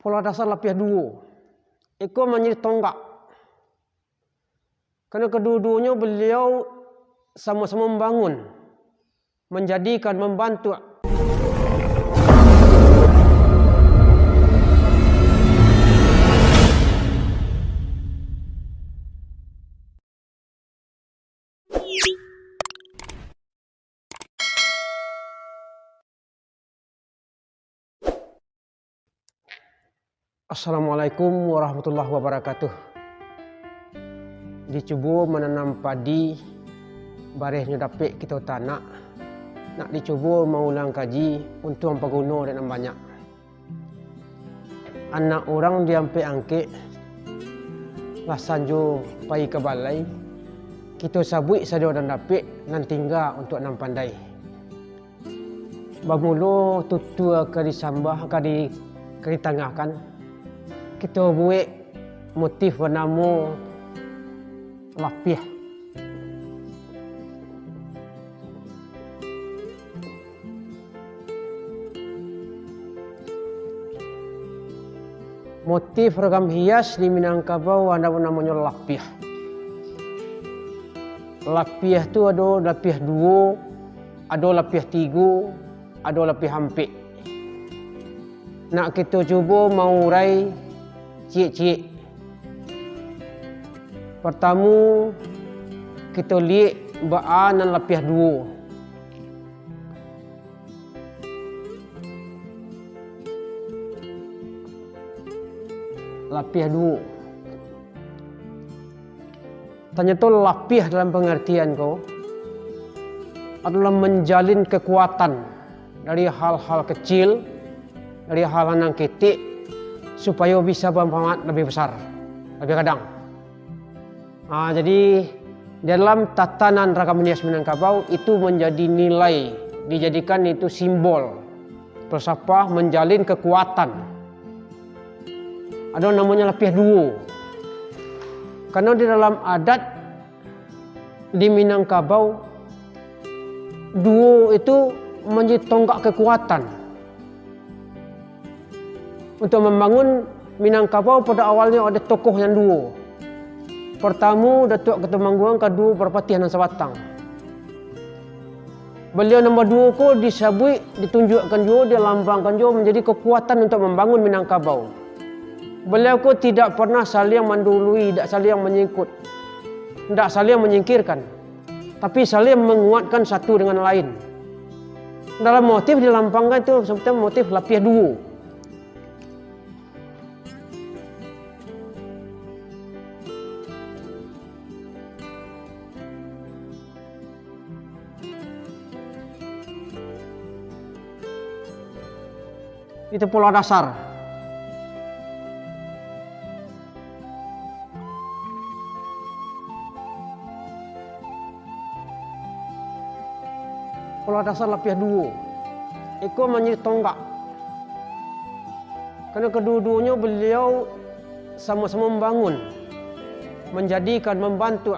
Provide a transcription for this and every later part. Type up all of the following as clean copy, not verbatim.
Pola dasar lapis dua. Eko menjadi tonggak. Karena kedua-duanya beliau sama-sama membangun, menjadikan, membantu. Assalamualaikum warahmatullahi wabarakatuh. Dicoba menanam padi, baris nyedapik kita tanah. Nak dicoba mengulang kaji untuk pengguna dan banyak. Anak orang diampe angke, lasanjo pai ke balai. Kita sabui sadio dan dapik nan tinggal untuk nam pandai. Bamulo tutu ke disambah ke ditangahkan. Kita buat motif bernama lapis. Motif ragam hias di Minangkabau ada namanya lapis. Lapis tu ada lapis dua, ada lapis tiga, ada lapis hampik. Nak kita cuba maurai cik-cik. Pertama kita lihat baan dan lapis dua. Lapis dua. Tanya tu lapis dalam pengertian kau adalah menjalin kekuatan dari hal-hal kecil, dari hal yang kecil, supaya bisa bermanfaat lebih besar, lebih kadang. Jadi dalam tatanan ragam hias Minangkabau itu menjadi nilai, dijadikan itu simbol filsafat menjalin kekuatan. Ada namanya lapis dua. Karena di dalam adat di Minangkabau dua itu menjadi tonggak kekuatan. Untuk membangun Minangkabau pada awalnya ada tokoh yang dua. Pertama Datuk Ketumangguang, kedua Perpatihan dan Sabatang. Beliau nombor dua ko disabui, ditunjukkan juga, dilambangkan juga menjadi kekuatan untuk membangun Minangkabau. Beliau ko tidak pernah saling mendului, tidak saling menyingkut, tidak saling menyingkirkan, tapi saling menguatkan satu dengan lain. Dalam motif dilambangkan itu seperti motif lapis dua. Itu pola dasar. Pola dasar lapis dua. Eko menjadi tonggak. Karena kedua-duanya beliau sama-sama membangun, menjadikan, membantu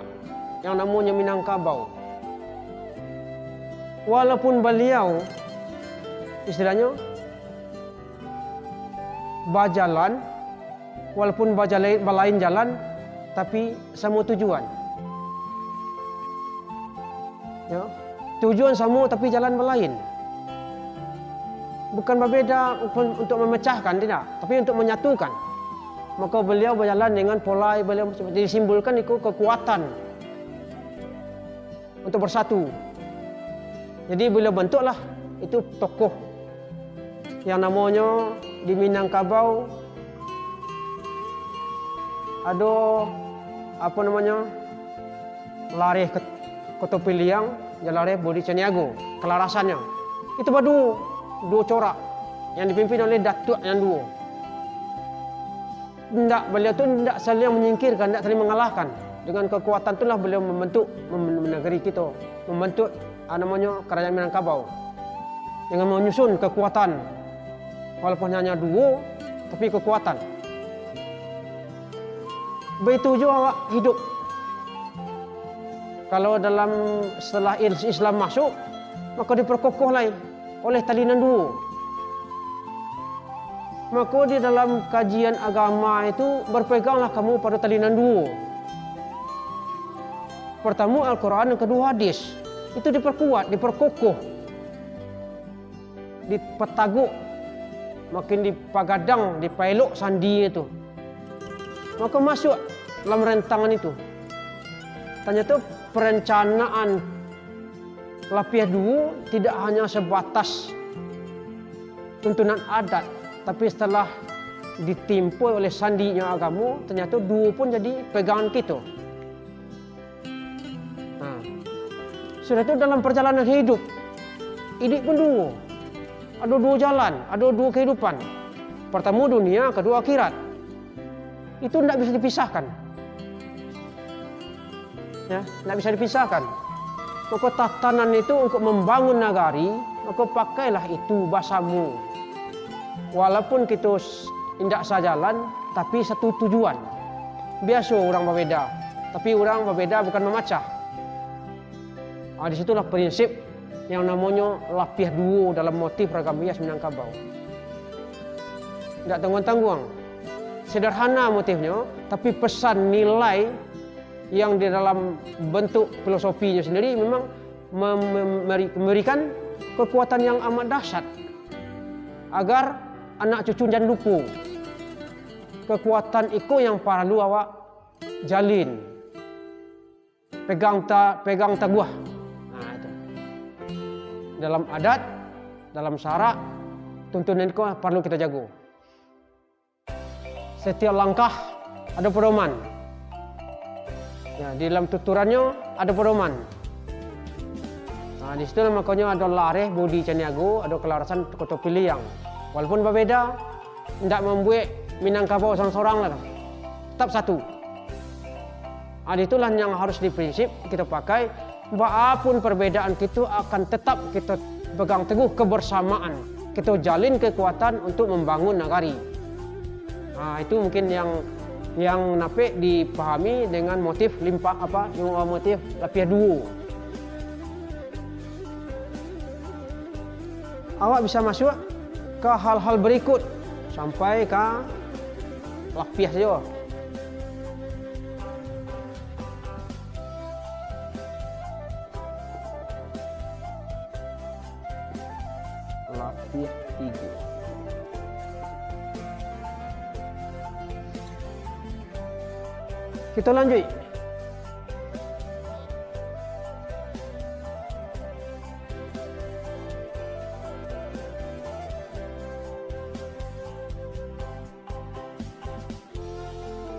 yang namanya Minangkabau. Walaupun beliau istilahnya berjalan, walaupun berlain jalan, tapi sama tujuan. Ya, tujuan sama tapi jalan berlain. Bukan berbeda untuk memecahkan, tidak, tapi untuk menyatukan. Maka beliau berjalan dengan pola beliau disimbolkan itu kekuatan untuk bersatu. Jadi beliau bentuklah itu tokoh yang namanya di Minangkabau ada apa namanya lareh Kota Piliang, Jalareh Bodi Caniago, kelarasannya. Itu baru dua corak yang dipimpin oleh datuk yang dua. Beliau tu tidak saling menyingkirkan, tidak saling mengalahkan. Dengan kekuatan itulah beliau membentuk negeri kita, membentuk namanya kerajaan Minangkabau dengan menyusun kekuatan. Walaupun hanya dua, tapi kekuatan. Begitu juga hidup. Kalau setelah Islam masuk, maka diperkokoh lagi oleh talinan dua. Maka di dalam kajian agama itu berpeganglah kamu pada talinan dua. Pertama Al-Quran, yang kedua hadis. Itu diperkuat, diperkokoh, dipetaguk, makin dipagadang, dipailok sandi itu. Maka masuk dalam rentangan itu. Ternyata perencanaan Lapia dua tidak hanya sebatas tuntunan adat, tapi setelah ditimpa oleh sandinya agama, ternyata dua pun jadi pegangan kita. Sudah itu dalam perjalanan hidup pun dua. Ada dua jalan, ada dua kehidupan. Pertama dunia, kedua akhirat. Itu tidak bisa dipisahkan. Ya, tidak bisa dipisahkan. Maka tatanan itu untuk membangun nagari, maka pakailah itu bahasamu. Walaupun kita tidak sejalan, tapi satu tujuan. Biasa orang berbeda, tapi orang berbeda bukan memacah. Disitulah prinsip yang namanya Lapiah dua dalam motif Ragam Hias Minangkabau. Tidak tanggung-tanggung, sederhana motifnya, tapi pesan nilai yang di dalam bentuk filosofinya sendiri memang memberikan kekuatan yang amat dahsyat agar anak cucu jangan lupa. Kekuatan itu yang perlu awak jalin, pegang teguh. Dalam adat, dalam syarak, tuntunan itu perlu kita jaga. Setiap langkah ada pedoman. Ya, di dalam tuturannya ada pedoman. Di situ makanya ada lareh bodi caniago, ada kelarasan kota piliang. Walaupun berbeda, tidak membuat Minangkabau seorang-seorang lah. Tetap satu. Itulah yang harus diprinsip kita pakai. Walaupun perbedaan kita akan tetap kita pegang teguh kebersamaan. Kita jalin kekuatan untuk membangun nagari. Itu mungkin yang napik dipahami dengan motif motif Lapiah dua. Awak bisa masuk ke hal-hal berikut sampai ke Lapiah saja. Lapiah 3. Kita lanjut.